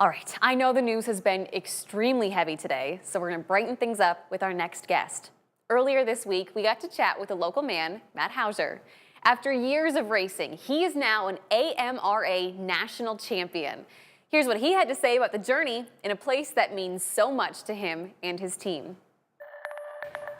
All right, I know the news has been extremely heavy today, so we're going to brighten things up with our next guest. Earlier this week, we got to chat with a local man, Matt Hauser. After years of racing, he is now an AMRA national champion. Here's what he had to say about the journey in a place that means so much to him and his team.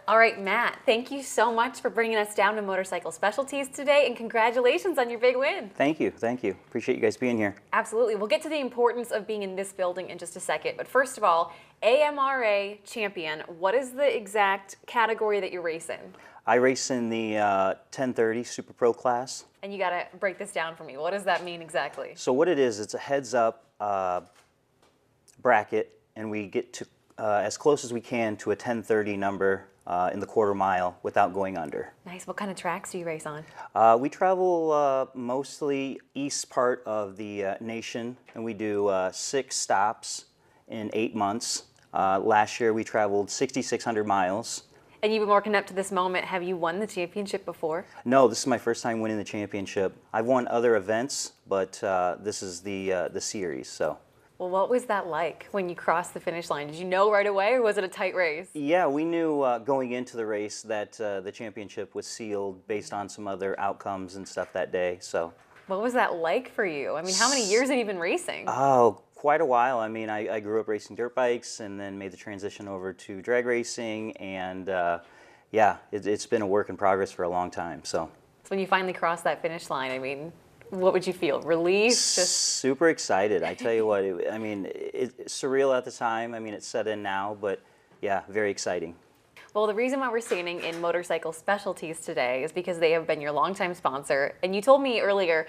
All right, Matt, thank you so much for bringing us down to Motorcycle Specialties today, and congratulations on your big win. Thank you. Appreciate you guys being here. Absolutely. We'll get to the importance of being in this building in just a second. But first of all, AMRA champion, what is the exact category that you're racing? I race in the 1030 Super Pro class. And you got to break this down for me. What does that mean exactly? So what it is, it's a heads-up bracket, and we get to as close as we can to a 1030 number in the quarter mile without going under. Nice. What kind of tracks do you race on? We travel mostly east part of the nation, and we do 6 stops in 8 months. Last year we traveled 6,600 miles. And you've been working up to this moment. Have you won the championship before? No, this is my first time winning the championship. I've won other events, but this is the series. So. Well, what was that like when you crossed the finish line? Did you know right away, or was it a tight race? Yeah, we knew going into the race that the championship was sealed based on some other outcomes and stuff that day. So. What was that like for you? I mean, how many years have you been racing? Oh, quite a while. I mean, I grew up racing dirt bikes and then made the transition over to drag racing, and yeah, it's been a work in progress for a long time. So when you finally crossed that finish line, I mean, what would you feel? Relief? Super excited. I tell you what, it's surreal at the time. I mean, it's set in now, but yeah, very exciting. Well, the reason why we're standing in Motorcycle Specialties today is because they have been your longtime sponsor. And you told me earlier,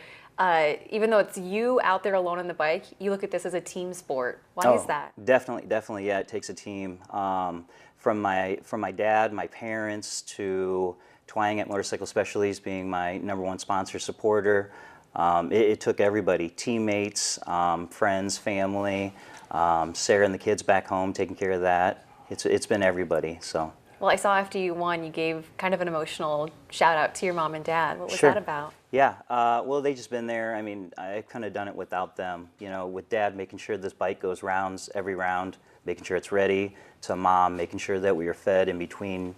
even though it's you out there alone on the bike, you look at this as a team sport. Why is that? Definitely. Yeah, it takes a team. From my dad, my parents, to Twang at Motorcycle Specialties being my #1 sponsor supporter. It took everybody, teammates, friends, family, Sarah and the kids back home taking care of that. It's been everybody. So. Well, I saw after you won, you gave kind of an emotional shout out to your mom and dad. What was Sure. that about? Yeah, well, they just been there. I mean, I've kind of done it without them. You know, with Dad making sure this bike goes rounds every round, making sure it's ready, to Mom making sure that we are fed in between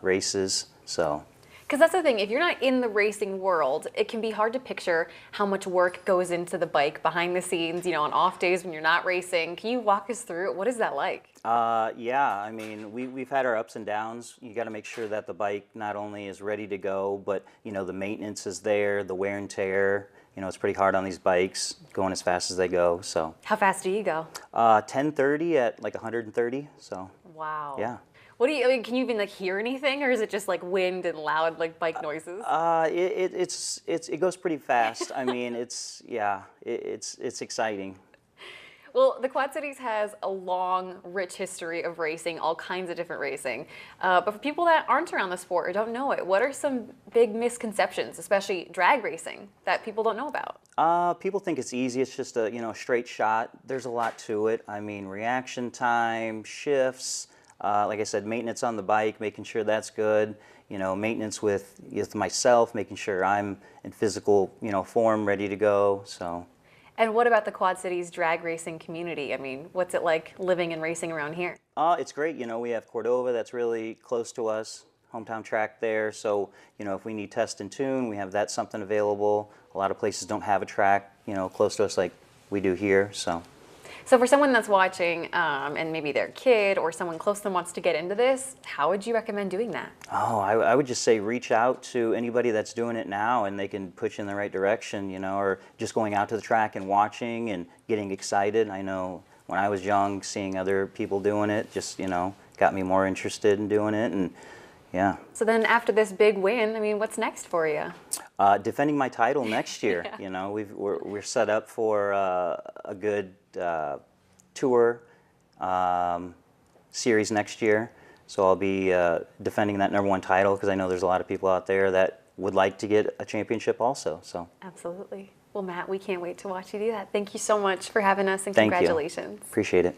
races. So. Because that's the thing, if you're not in the racing world, it can be hard to picture how much work goes into the bike behind the scenes, you know, on off days when you're not racing. Can you walk us through it? What is that like? Yeah, I mean, we've had our ups and downs. You got to make sure that the bike not only is ready to go, but, you know, the maintenance is there, the wear and tear. You know, it's pretty hard on these bikes, going as fast as they go, so. How fast do you go? 1030 at like 130, so. Wow. Yeah. What do you, I mean, can you even like hear anything, or is it just like wind and loud like bike noises? It goes pretty fast. I mean, it's exciting. Well, the Quad Cities has a long, rich history of racing, all kinds of different racing. But for people that aren't around the sport or don't know it, what are some big misconceptions, especially drag racing, that people don't know about? People think it's easy. It's just a straight shot. There's a lot to it. I mean, reaction time, shifts. Like I said, maintenance on the bike, making sure that's good. You know, maintenance with myself, making sure I'm in physical, form, ready to go. So. And what about the Quad Cities drag racing community? I mean, what's it like living and racing around here? It's great. You know, we have Cordova that's really close to us, hometown track there. So, if we need test and tune, we have that something available. A lot of places don't have a track, close to us like we do here. So for someone that's watching and maybe their kid or someone close to them wants to get into this, how would you recommend doing that? Oh, I would just say reach out to anybody that's doing it now, and they can put you in the right direction, or just going out to the track and watching and getting excited. I know when I was young, seeing other people doing it just, got me more interested in doing it, and yeah. So then after this big win, I mean, what's next for you? Defending my title next year. Yeah. We're set up for a good tour series next year, so I'll be defending that #1 title, because I know there's a lot of people out there that would like to get a championship also. So absolutely. Well, Matt, we can't wait to watch you do that. Thank you so much for having us, and Thank you. congratulations. Appreciate it.